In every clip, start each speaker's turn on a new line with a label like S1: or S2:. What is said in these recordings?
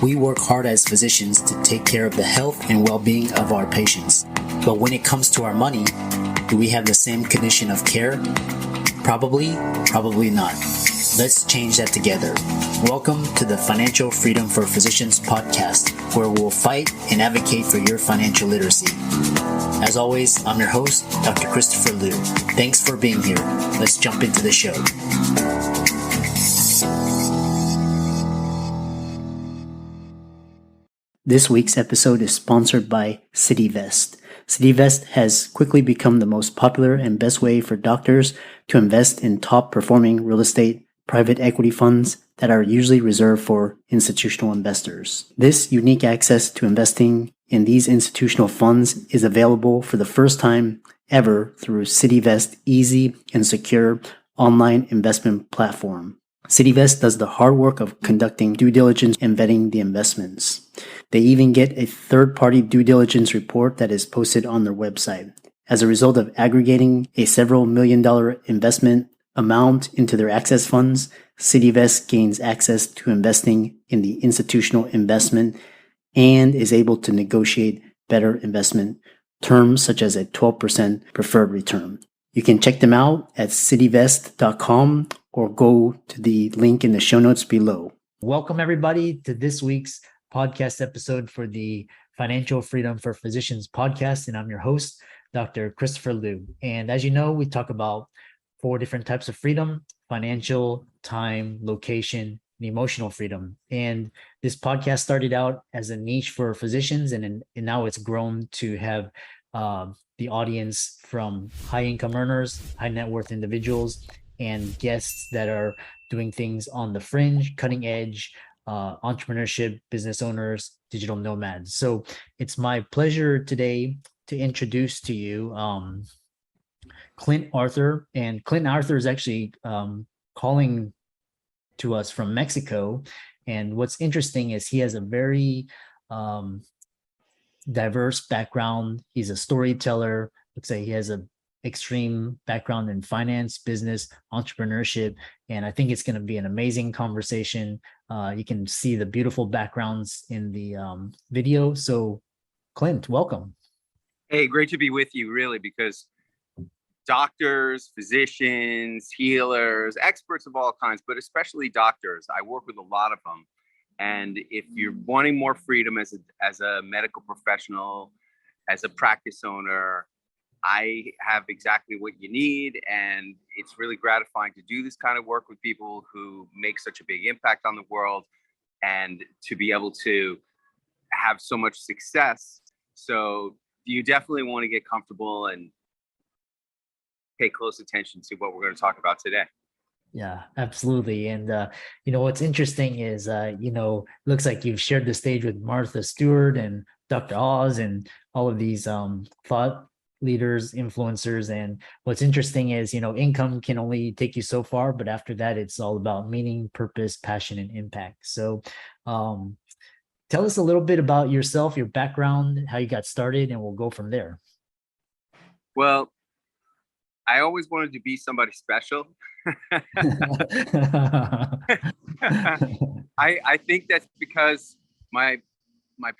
S1: We work hard as physicians to take care of the health and well-being of our patients. But when it comes to our money, do we have the same condition of care? Probably not. Let's change that together. Welcome to the Financial Freedom for Physicians podcast, where we'll fight and advocate for your financial literacy. As always, I'm your host, Dr. Christopher Liu. Thanks for being here. Let's jump into the show. This week's episode is sponsored by CityVest. CityVest has quickly become the most popular and best way for doctors to invest in top-performing real estate private equity funds that are usually reserved for institutional investors. This unique access to investing in these institutional funds is available for the first time ever through CityVest's easy and secure online investment platform. CityVest does the hard work of conducting due diligence and vetting the investments. They even get a third-party due diligence report that is posted on their website. As a result of aggregating a several $million investment amount into their access funds, CityVest gains access to investing in the institutional investment and is able to negotiate better investment terms such as a 12% preferred return. You can check them out at cityvest.com or go to the link in the show notes below. Welcome everybody to this week's podcast episode for the Financial Freedom for Physicians podcast. And I'm your host, Dr. Christopher Liu. And as you know, we talk about 4 different types of freedom: financial, time, location, and emotional freedom. And this podcast started out as a niche for physicians, and now it's grown to have the audience from high income earners, high net worth individuals, and guests that are doing things on the fringe, cutting edge, entrepreneurship, business owners, digital nomads. So it's my pleasure today to introduce to you Clint Arthur. And Clint Arthur is actually calling to us from Mexico. And what's interesting is he has a very diverse background. He's a storyteller. Looks like he has an extreme background in finance, business, entrepreneurship. And I think it's going to be an amazing conversation. You can see the beautiful backgrounds in the video. So Clint, welcome.
S2: Hey, great to be with you, really, because doctors, physicians, healers, experts of all kinds, but especially doctors, I work with a lot of them. And if you're wanting more freedom as a medical professional, as a practice owner, I have exactly what you need. And it's really gratifying to do this kind of work with people who make such a big impact on the world and to be able to have so much success. So you definitely want to get comfortable and pay close attention to what we're going to talk about today.
S1: Yeah, absolutely. And, what's interesting is, looks like you've shared the stage with Martha Stewart and Dr. Oz and all of these thought leaders, influencers. And what's interesting is, income can only take you so far, but after that, it's all about meaning, purpose, passion, and impact. So tell us a little bit about yourself, your background, how you got started, and we'll go from there.
S2: Well, I always wanted to be somebody special. I think that's because my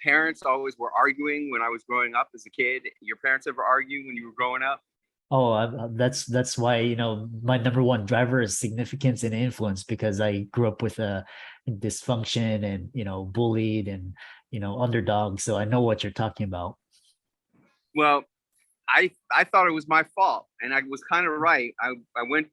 S2: parents always were arguing when I was growing up as a kid. Your parents ever argue when you were growing up?
S1: Oh, that's why, my number one driver is significance and influence, because I grew up with a dysfunction and, bullied and, underdog. So I know what you're talking about.
S2: Well, I thought it was my fault, and I was kind of right. I went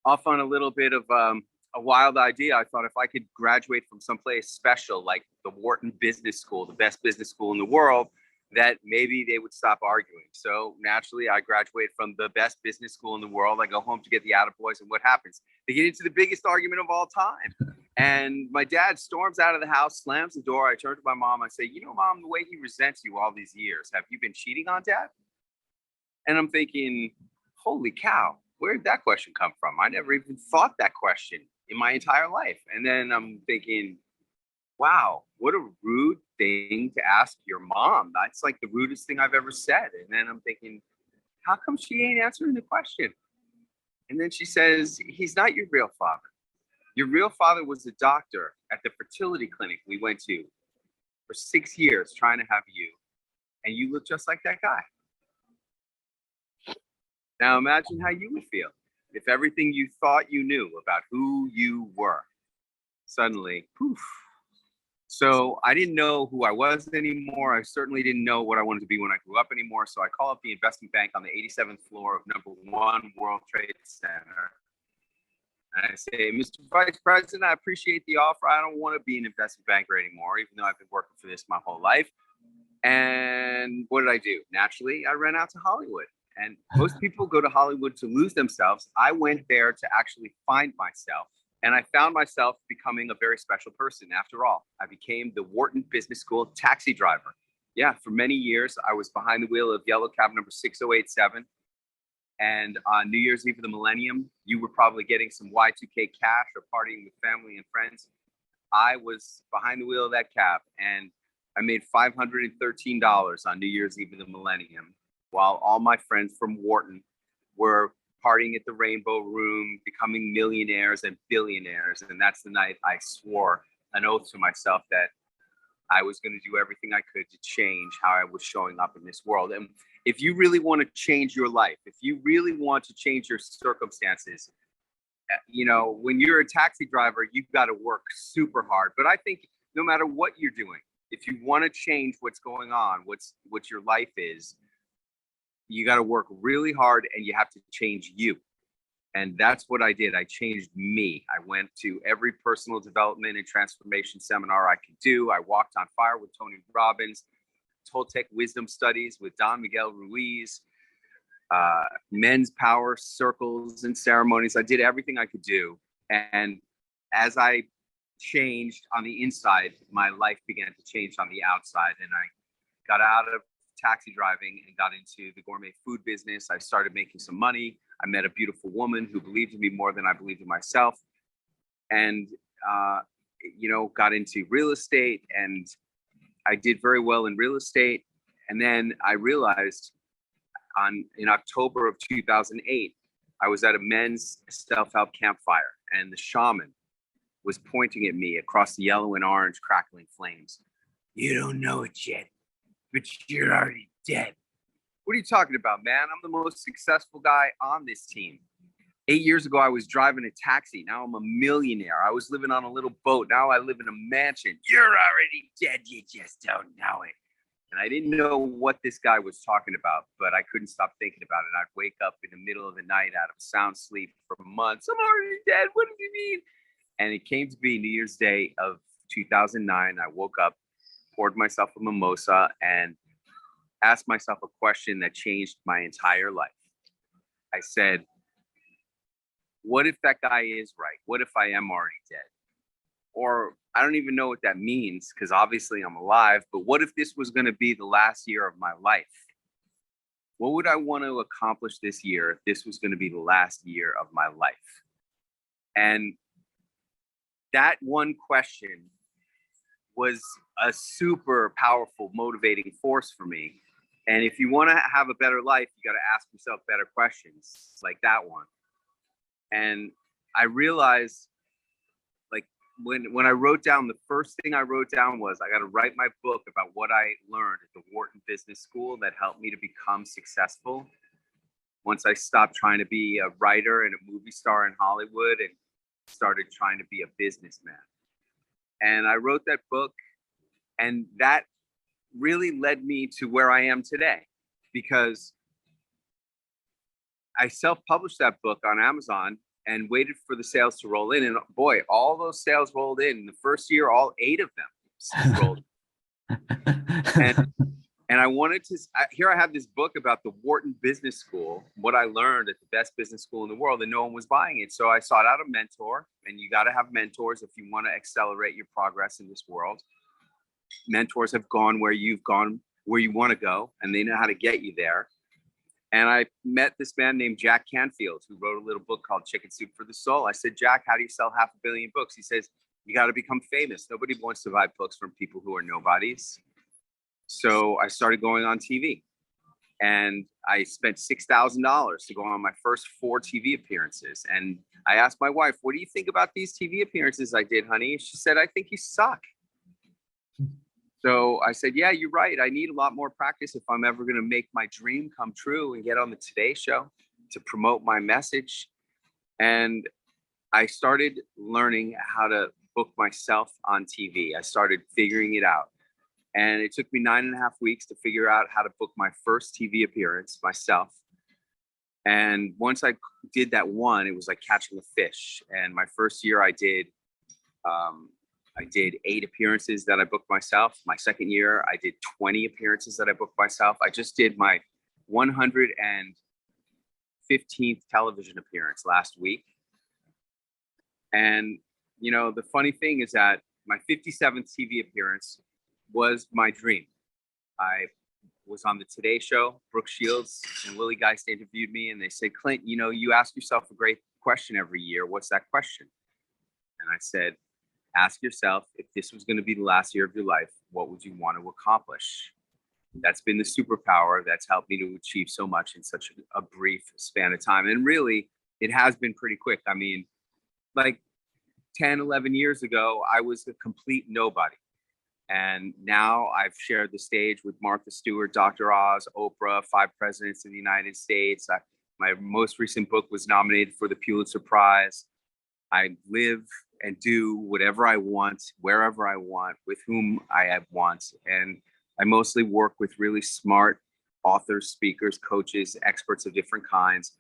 S2: off on a little bit of a wild idea. I thought if I could graduate from someplace special, like the Wharton Business School, the best business school in the world, that maybe they would stop arguing. So naturally, I graduated from the best business school in the world. I go home to get the attaboys, and what happens? They get into the biggest argument of all time. And my dad storms out of the house, slams the door. I turn to my mom. I say, Mom, the way he resents you all these years, have you been cheating on Dad? And I'm thinking, holy cow, where did that question come from? I never even thought that question in my entire life. And then I'm thinking, wow, what a rude thing to ask your mom. That's like the rudest thing I've ever said. And then I'm thinking, how come she ain't answering the question? And then she says, he's not your real father. Your real father was a doctor at the fertility clinic we went to for 6 years trying to have you, and you look just like that guy. Now imagine how you would feel if everything you thought you knew about who you were suddenly, poof. So I didn't know who I was anymore. I certainly didn't know what I wanted to be when I grew up anymore. So I call up the investment bank on the 87th floor of #1 World Trade Center. And I say, Mr. Vice President, I appreciate the offer. I don't want to be an investment banker anymore, even though I've been working for this my whole life. And what did I do? Naturally, I ran out to Hollywood. And most people go to Hollywood to lose themselves. I went there to actually find myself. And I found myself becoming a very special person. After all, I became the Wharton Business School taxi driver. Yeah, for many years, I was behind the wheel of yellow cab number 6087. And on New Year's Eve of the millennium, you were probably getting some Y2K cash or partying with family and friends. I was behind the wheel of that cab, and I made $513 on New Year's Eve of the millennium, while all my friends from Wharton were partying at the Rainbow Room, becoming millionaires and billionaires. And that's the night I swore an oath to myself that I was going to do everything I could to change how I was showing up in this world. And if you really want to change your life, if you really want to change your circumstances, you know, when you're a taxi driver, you've got to work super hard. But I think no matter what you're doing, if you want to change what's going on, what your life is, you got to work really hard, and you have to change you. And that's what I did. I changed me. I went to every personal development and transformation seminar I could do. I walked on fire with Tony Robbins, Toltec wisdom studies with Don Miguel Ruiz, men's power circles and ceremonies. I did everything I could do. And as I changed on the inside, my life began to change on the outside. And I got out of taxi driving and got into the gourmet food business. I started making some money. I met a beautiful woman who believed in me more than I believed in myself. And, you know, got into real estate, and I did very well in real estate. And then I realized in October of 2008, I was at a men's self-help campfire, and the shaman was pointing at me across the yellow and orange crackling flames. You don't know it yet, but you're already dead. What are you talking about, man? I'm the most successful guy on this team. 8 years ago, I was driving a taxi. Now I'm a millionaire. I was living on a little boat. Now I live in a mansion. You're already dead. You just don't know it. And I didn't know what this guy was talking about, but I couldn't stop thinking about it. I'd wake up in the middle of the night out of sound sleep for months. I'm already dead. What does he mean? And it came to be New Year's Day of 2009. I woke up, poured myself a mimosa, and asked myself a question that changed my entire life. I said, what if that guy is right? What if I am already dead? Or I don't even know what that means, because obviously I'm alive, but what if this was going to be the last year of my life? What would I want to accomplish this year if this was going to be the last year of my life? And that one question was a super powerful motivating force for me. And if you want to have a better life, you got to ask yourself better questions like that one. And I realized, like, when I wrote down, the first thing I wrote down was I got to write my book about what I learned at the Wharton Business School that helped me to become successful. Once I stopped trying to be a writer and a movie star in Hollywood and started trying to be a businessman. And I wrote that book, and that really led me to where I am today, because I self-published that book on Amazon and waited for the sales to roll in. And boy, all those sales rolled in. The first year, all 8 of them rolled in. And I wanted to, here I have this book about the Wharton Business School, what I learned at the best business school in the world, and no one was buying it. So I sought out a mentor, and you got to have mentors if you want to accelerate your progress in this world. Mentors have gone where you've gone, where you want to go, and they know how to get you there. And I met this man named Jack Canfield, who wrote a little book called Chicken Soup for the Soul. I said, Jack, how do you sell 500 million books? He says, you got to become famous. Nobody wants to buy books from people who are nobodies. So I started going on TV. And I spent $6,000 to go on my first 4 TV appearances. And I asked my wife, what do you think about these TV appearances I did, honey? She said, I think you suck. So I said, yeah, you're right. I need a lot more practice if I'm ever going to make my dream come true and get on the Today Show to promote my message. And I started learning how to book myself on TV. I started figuring it out. And it took me 9.5 weeks to figure out how to book my first TV appearance myself. And once I did that one, it was like catching a fish. And my first year I did 8 appearances that I booked myself. My second year, I did 20 appearances that I booked myself. I just did my 115th television appearance last week. And, you know, the funny thing is that my 57th TV appearance was my dream. I was on the Today Show. Brooke Shields and Willie Geist interviewed me, and they said, Clint, you know, you ask yourself a great question every year. What's that question? And I said, ask yourself, if this was going to be the last year of your life, what would you want to accomplish? That's been the superpower that's helped me to achieve so much in such a brief span of time. And really, it has been pretty quick. I mean, like 10, 11 years ago, I was a complete nobody. And now I've shared the stage with Martha Stewart, Dr. Oz, Oprah, 5 presidents of the United States. My most recent book was nominated for the Pulitzer Prize. I live and do whatever I want, wherever I want, with whom I want. And I mostly work with really smart authors, speakers, coaches, experts of different kinds.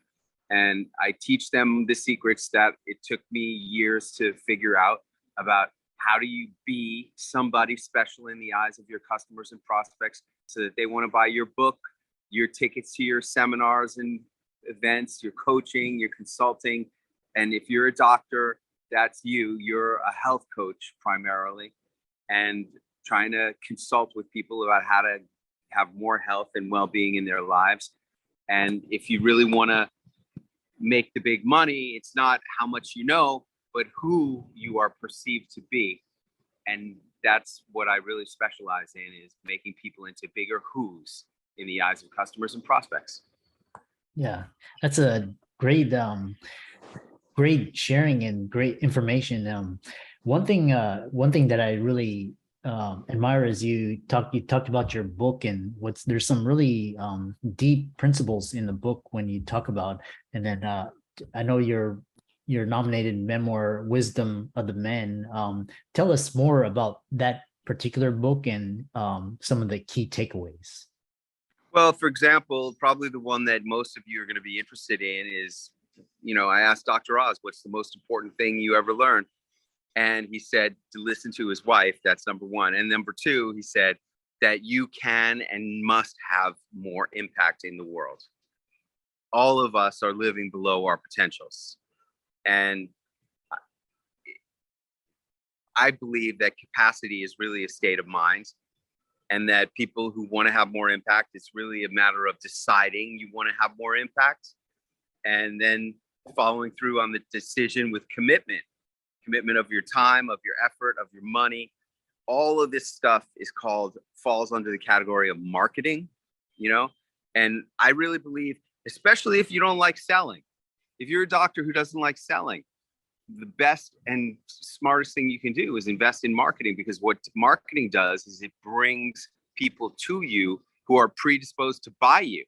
S2: And I teach them the secrets that it took me years to figure out about how do you be somebody special in the eyes of your customers and prospects so that they want to buy your book, your tickets to your seminars and events, your coaching, your consulting. And if you're a doctor, that's you. You're a health coach primarily, and trying to consult with people about how to have more health and well-being in their lives. And if you really want to make the big money, it's not how much you know, but who you are perceived to be. And that's what I really specialize in, is making people into bigger who's in the eyes of customers and prospects.
S1: Yeah, that's a great great sharing and great information. One thing that I really admire is you talked about your book, and there's some really deep principles in the book when you talk about, and then I know your nominated memoir, Wisdom of the Men. Tell us more about that particular book and some of the key takeaways.
S2: Well, for example, probably the one that most of you are going to be interested in is, you know, I asked Dr. Oz, what's the most important thing you ever learned? And he said to listen to his wife. That's number one. And number two, he said that you can and must have more impact in the world. All of us are living below our potentials. And I believe that capacity is really a state of mind, and that people who want to have more impact, it's really a matter of deciding you want to have more impact, and then following through on the decision with commitment of your time, of your effort, of your money. All of this stuff falls under the category of marketing, you know? And I really believe, especially if you don't like selling, if you're a doctor who doesn't like selling, the best and smartest thing you can do is invest in marketing, because what marketing does is it brings people to you who are predisposed to buy you.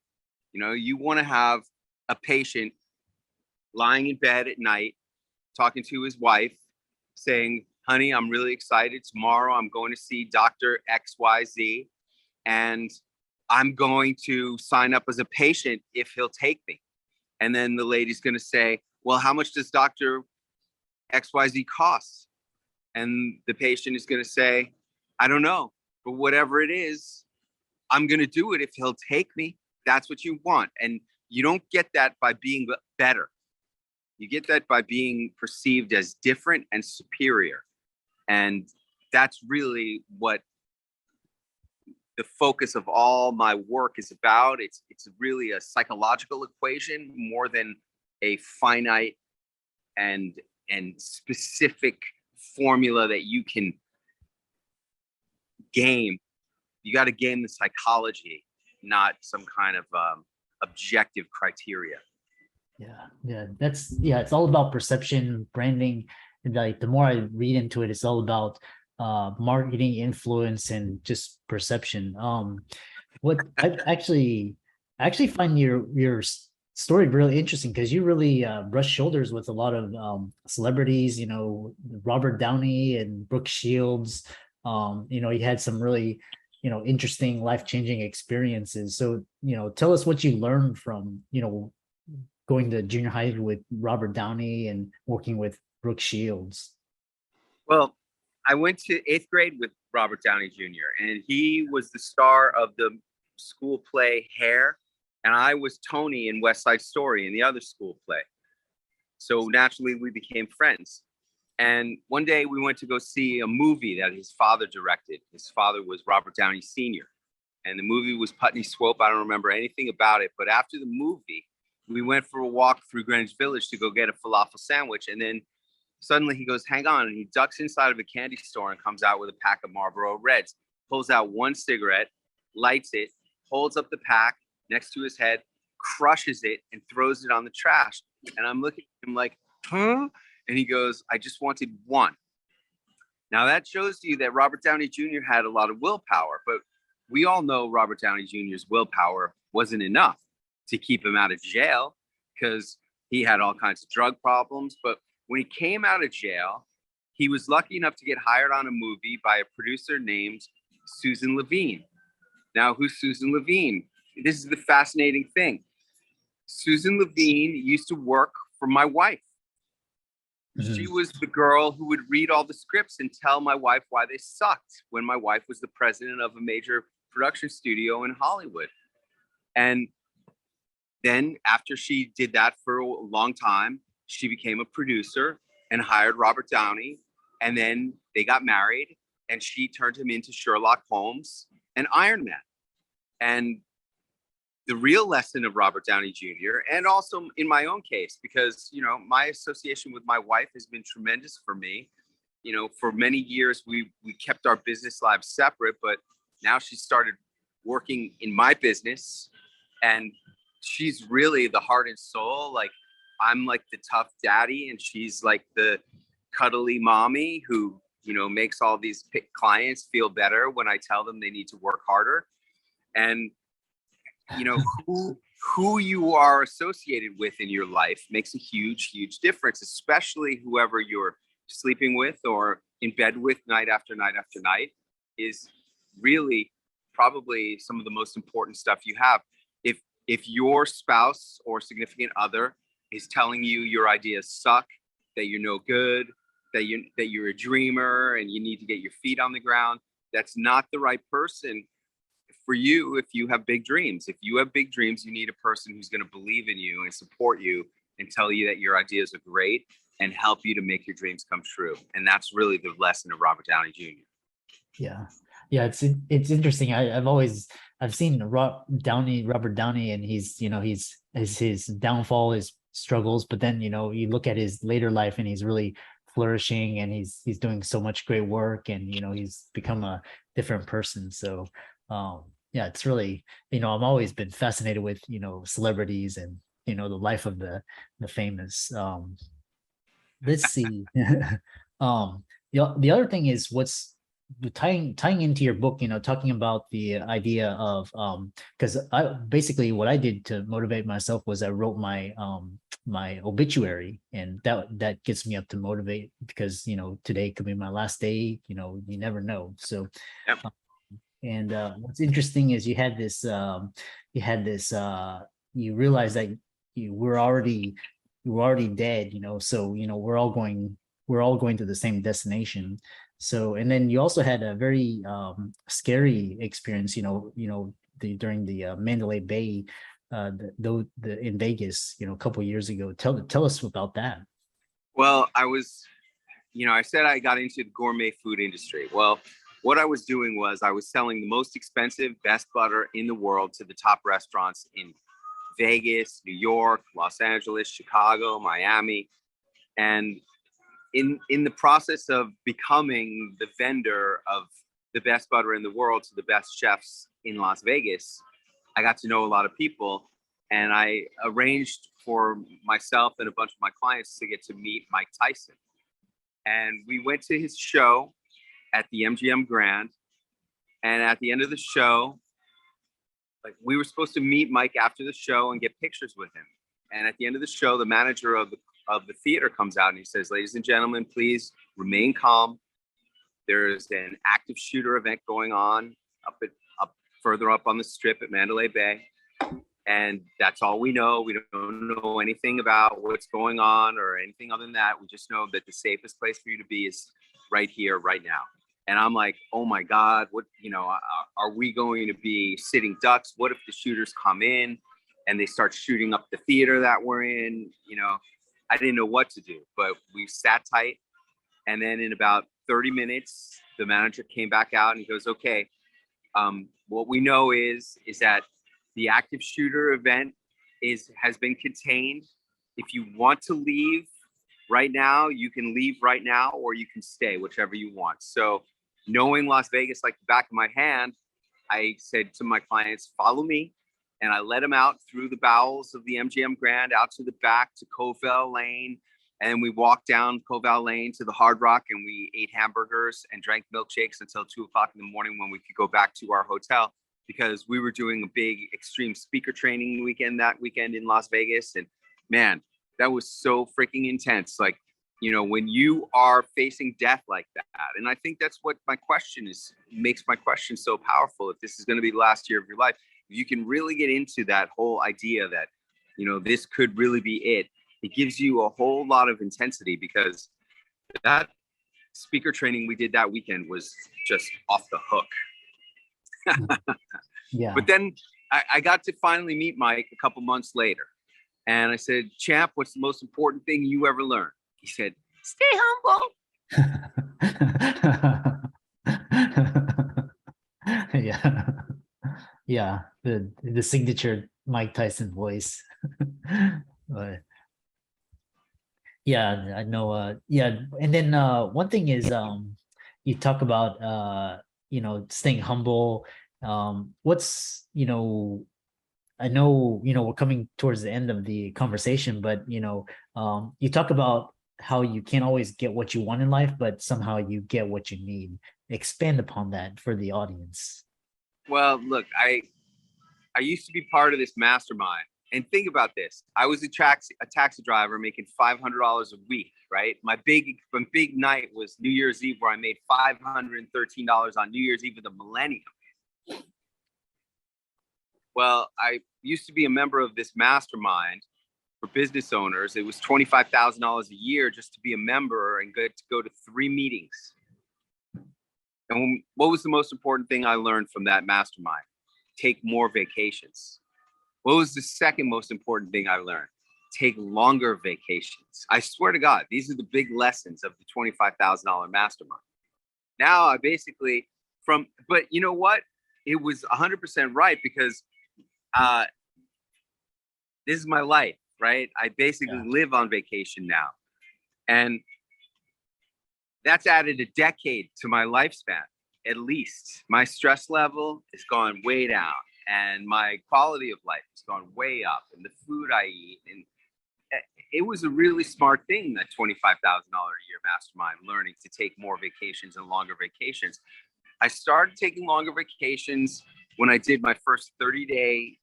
S2: You know, you want to have a patient lying in bed at night, talking to his wife, saying, honey, I'm really excited. Tomorrow I'm going to see Dr. XYZ, and I'm going to sign up as a patient if he'll take me. And then the lady's going to say, well, how much does Dr. XYZ cost? And the patient is going to say, I don't know, but whatever it is, I'm going to do it if he'll take me. That's what you want. And you don't get that by being better. You get that by being perceived as different and superior. And that's really what the focus of all my work is about. It's really a psychological equation more than a finite and specific formula that you can game. You got to game the psychology not some kind of objective criteria.
S1: It's all about perception, branding. And like the more I read into it, it's all about marketing influence and just perception. What I actually find your story really interesting because you really brush shoulders with a lot of celebrities, Robert Downey and Brooke Shields. You had some really, interesting life-changing experiences. So, tell us what you learned from, going to junior high with Robert Downey and working with Brooke Shields.
S2: Well, I went to 8th grade with Robert Downey Jr. and he was the star of the school play Hair, and I was Tony in West Side Story in the other school play. So naturally we became friends. And one day we went to go see a movie that his father directed. His father was Robert Downey Sr. And the movie was Putney Swope. I don't remember anything about it, but after the movie, we went for a walk through Greenwich Village to go get a falafel sandwich. And then suddenly he goes, hang on. And he ducks inside of a candy store and comes out with a pack of Marlboro Reds, pulls out one cigarette, lights it, holds up the pack next to his head, crushes it, and throws it on the trash. And I'm looking at him like, huh? And he goes, I just wanted one. Now that shows you that Robert Downey Jr. had a lot of willpower, but we all know Robert Downey Jr.'s willpower wasn't enough to keep him out of jail because he had all kinds of drug problems. But when he came out of jail, he was lucky enough to get hired on a movie by a producer named Susan Levine. Now, who's Susan Levine? This is the fascinating thing. Susan Levine used to work for my wife. Mm-hmm. She was the girl who would read all the scripts and tell my wife why they sucked when my wife was the president of a major production studio in Hollywood. And then after she did that for a long time, she became a producer and hired Robert Downey. And then they got married and she turned him into Sherlock Holmes and Iron Man. And the real lesson of Robert Downey Jr. and also in my own case, because, my association with my wife has been tremendous for me. For many years, we kept our business lives separate, but now she started working in my business and she's really the heart and soul. Like I'm like the tough daddy and she's like the cuddly mommy who, makes all these clients feel better when I tell them they need to work harder. And who you are associated with in your life makes a huge, huge difference, especially whoever you're sleeping with or in bed with night after night after night is really probably some of the most important stuff you have. If your spouse or significant other is telling you your ideas suck, that you're no good, that you're a dreamer and you need to get your feet on the ground, that's not the right person for you. If you have big dreams, you need a person who's going to believe in you and support you and tell you that your ideas are great and help you to make your dreams come true. And that's really the lesson of Robert Downey Jr.
S1: Yeah, it's interesting. I've seen Robert Downey, and his downfall, his struggles, but then you look at his later life and he's really flourishing and he's doing so much great work and he's become a different person. So it's really, I've always been fascinated with celebrities and the life of the famous. Let's see. The other thing is what's tying into your book, talking about the idea of because what I did to motivate myself was I wrote my my obituary, and that gets me up to motivate because today could be my last day. You never know. So
S2: yep.
S1: And what's interesting is you realize that you were already dead, so we're all going to the same destination. So, and then you also had a very scary experience, during the Mandalay Bay, in Vegas, a couple of years ago. Tell us about that.
S2: Well, I said I got into the gourmet food industry. Well, what I was doing was I was selling the most expensive, best butter in the world to the top restaurants in Vegas, New York, Los Angeles, Chicago, Miami. And in the process of becoming the vendor of the best butter in the world to the best chefs in Las Vegas, I got to know a lot of people, and I arranged for myself and a bunch of my clients to get to meet Mike Tyson. And we went to his show at the MGM Grand. And at the end of the show, like, we were supposed to meet Mike after the show and get pictures with him. And at the end of the show, the manager of the theater comes out and he says, "Ladies and gentlemen, please remain calm. There's an active shooter event going on up further up on the strip at Mandalay Bay. And that's all we know. We don't know anything about what's going on or anything other than that. We just know that the safest place for you to be is right here, right now." And I'm like, oh my God, what, are we going to be sitting ducks? What if the shooters come in and they start shooting up the theater that we're in? I didn't know what to do, but we sat tight. And then in about 30 minutes, the manager came back out and he goes, "Okay, what we know is that the active shooter event has been contained. If you want to leave right now, you can leave right now, or you can stay, whichever you want." So, knowing Las Vegas like the back of my hand, I said to my clients, "Follow me." And I led them out through the bowels of the MGM Grand, out to the back to Covell Lane. And we walked down Covell Lane to the Hard Rock, and we ate hamburgers and drank milkshakes until 2:00 in the morning, when we could go back to our hotel, because we were doing a big extreme speaker training weekend that weekend in Las Vegas. And man, that was so freaking intense. Like, when you are facing death like that. And I think that's what makes my question so powerful. If this is going to be the last year of your life, you can really get into that whole idea that, this could really be it. It gives you a whole lot of intensity, because that speaker training we did that weekend was just off the hook.
S1: Yeah.
S2: But then I got to finally meet Mike a couple months later. And I said, "Champ, what's the most important thing you ever learned?" He said, "Stay humble."
S1: Yeah. Yeah. The signature Mike Tyson voice. But yeah, I know. Yeah. And then one thing is you talk about staying humble. What's I know, we're coming towards the end of the conversation, but, you talk about how you can't always get what you want in life, but somehow you get what you need. Expand upon that for the audience.
S2: Well, look, I used to be part of this mastermind. And think about this. I was a taxi driver making $500 a week, right? My big night was New Year's Eve, where I made $513 on New Year's Eve of the millennium. Well, I used to be a member of this mastermind for business owners. It was $25,000 a year just to be a member and get to go to 3 meetings. And what was the most important thing I learned from that mastermind? Take more vacations. What was the second most important thing I learned? Take longer vacations. I swear to God, these are the big lessons of the $25,000 mastermind. Now I basically but you know what? It was 100% right, because this is my life, right? I basically live on vacation now. And that's added a decade to my lifespan, at least. My stress level has gone way down, and my quality of life has gone way up, and the food I eat. And it was a really smart thing, that $25,000 a year mastermind, learning to take more vacations and longer vacations. I started taking longer vacations when I did my first 30-day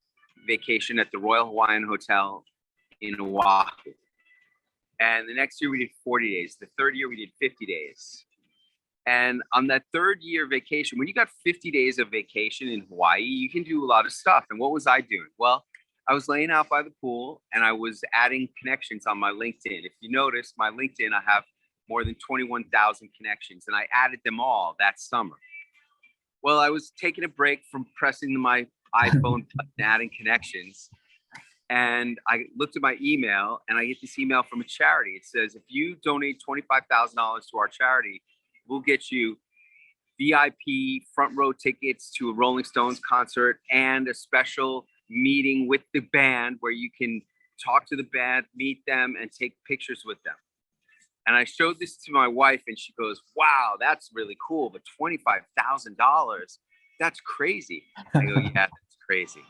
S2: vacation at the Royal Hawaiian Hotel in Oahu. And the next year we did 40 days. The third year we did 50 days. And on that third year vacation, when you got 50 days of vacation in Hawaii, you can do a lot of stuff. And what was I doing? Well, I was laying out by the pool, and I was adding connections on my LinkedIn. If you notice, my LinkedIn, I have more than 21,000 connections, and I added them all that summer. Well, I was taking a break from pressing my iPhone button, adding connections, and I looked at my email, and I get this email from a charity. It says, if you donate $25,000 to our charity, we'll get you VIP front row tickets to a Rolling Stones concert and a special meeting with the band where you can talk to the band, meet them, and take pictures with them. And I showed this to my wife, and she goes, wow, that's really cool, but $25,000, that's crazy. I go, yeah, that's crazy.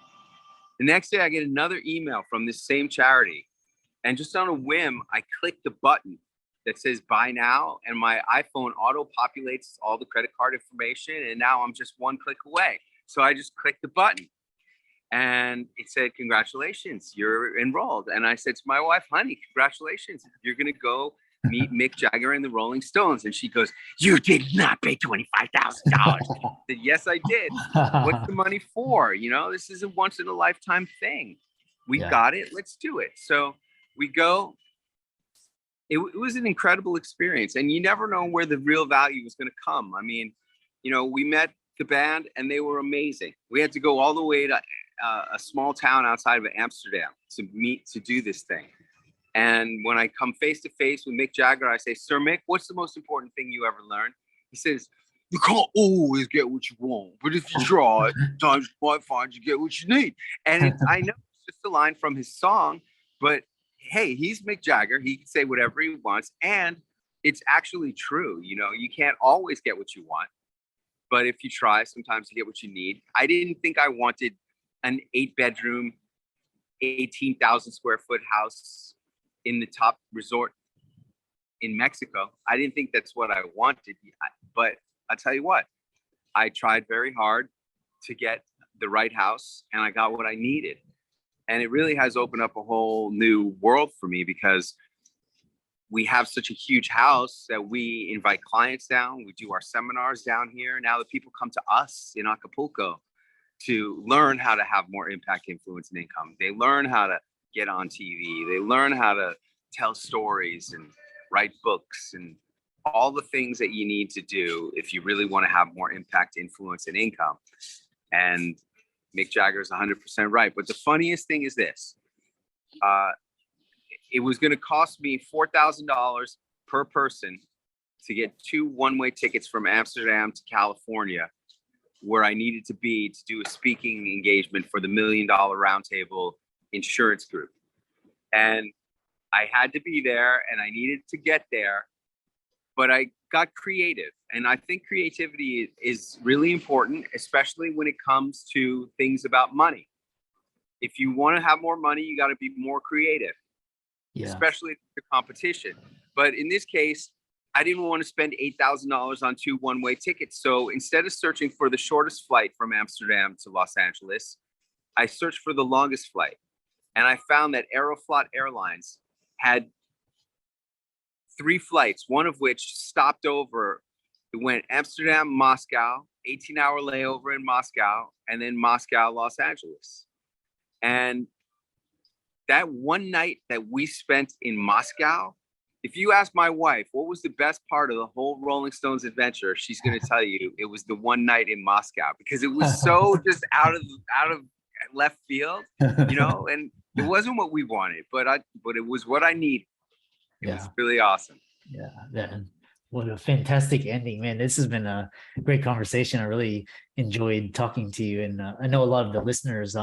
S2: The next day I get another email from this same charity. And just on a whim, I click the button that says buy now, and my iPhone auto populates all the credit card information. And now I'm just one click away. So I just clicked the button and it said, congratulations, you're enrolled. And I said to my wife, honey, congratulations. You're going to go meet Mick Jagger and the Rolling Stones. And she goes, you did not pay $25,000. I said, yes, I did. What's the money for? You know, this is a once in a lifetime thing. We got it. Let's do it. So we go. It was an incredible experience. And you never know where the real value was going to come. I mean, you know, we met the band and they were amazing. We had to go all the way to a small town outside of Amsterdam to do this thing. And when I come face to face with Mick Jagger, I say, Sir Mick, what's the most important thing you ever learned? He says, you can't always get what you want, but if you try, sometimes you might find you get what you need. And I know it's just a line from his song, but hey, he's Mick Jagger. He can say whatever he wants. And it's actually true. You know, you can't always get what you want, but if you try, sometimes you get what you need. I didn't think I wanted an 8-bedroom, 18,000 square foot house in the top resort in Mexico. I didn't think that's what I wanted, but I'll tell you what, I tried very hard to get the right house and I got what I needed. And it really has opened up a whole new world for me because we have such a huge house that we invite clients down. We do our seminars down here. Now the people come to us in Acapulco to learn how to have more impact, influence, and income. They learn how to get on TV. They learn how to tell stories and write books and all the things that you need to do if you really want to have more impact, influence, and income. And Mick Jagger is 100% right. But the funniest thing is this. It was going to cost me $4,000 per person to get 2 one-way tickets from Amsterdam to California, where I needed to be to do a speaking engagement for the $1 Million Roundtable Insurance Group. And I had to be there and I needed to get there, but I got creative. And I think creativity is really important, especially when it comes to things about money. If you want to have more money, you got to be more creative, especially the competition. But in this case, I didn't want to spend $8,000 on 2 one-way tickets. So instead of searching for the shortest flight from Amsterdam to Los Angeles, I searched for the longest flight. And I found that Aeroflot Airlines had 3 flights, one of which stopped over. It went Amsterdam, Moscow, 18-hour layover in Moscow, and then Moscow, Los Angeles. And that one night that we spent in Moscow, if you ask my wife, what was the best part of the whole Rolling Stones adventure, she's going to tell you it was the one night in Moscow, because it was so just out of left field, you know, and it wasn't what we wanted, but it was what I needed. It was really awesome.
S3: Yeah. What a fantastic ending, man. This has been a great conversation. I really enjoyed talking to you. And I know a lot of the listeners,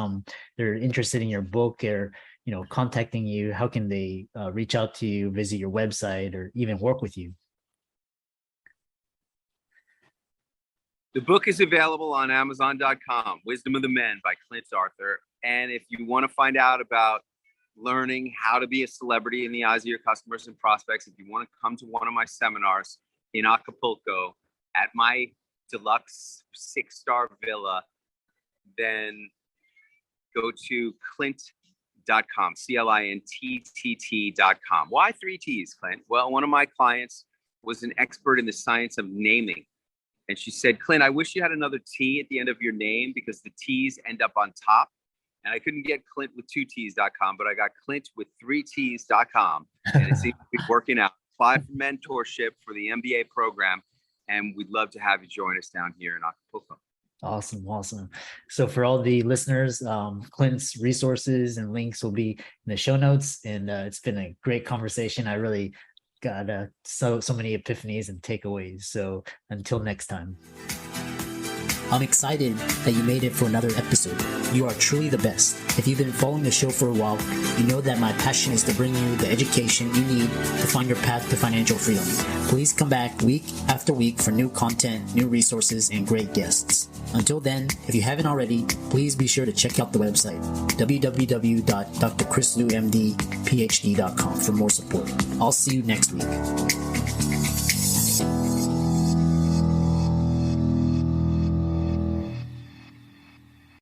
S3: they're interested in your book or, you know, contacting you. How can they reach out to you, visit your website, or even work with you?
S2: The book is available on Amazon.com, Wisdom of the Men by Clint Arthur. And if you want to find out about learning how to be a celebrity in the eyes of your customers and prospects, if you want to come to one of my seminars in Acapulco at my deluxe 6-star villa, then go to clint.com, CLINTTT.com. Why 3 T's, Clint? Well, one of my clients was an expert in the science of naming. And she said, Clint, I wish you had another T at the end of your name because the T's end up on top. And I couldn't get Clint with 2 T's.com, but I got Clint with 3 T's.com. And it seems to be working out. Apply for mentorship for the MBA program. And we'd love to have you join us down here in Acapulco.
S3: Awesome. So for all the listeners, Clint's resources and links will be in the show notes. And it's been a great conversation. I really got so many epiphanies and takeaways. So until next time.
S1: I'm excited that you made it for another episode. You are truly the best. If you've been following the show for a while, you know that my passion is to bring you the education you need to find your path to financial freedom. Please come back week after week for new content, new resources, and great guests. Until then, if you haven't already, please be sure to check out the website, www.drchrislumdphd.com for more support. I'll see you next week.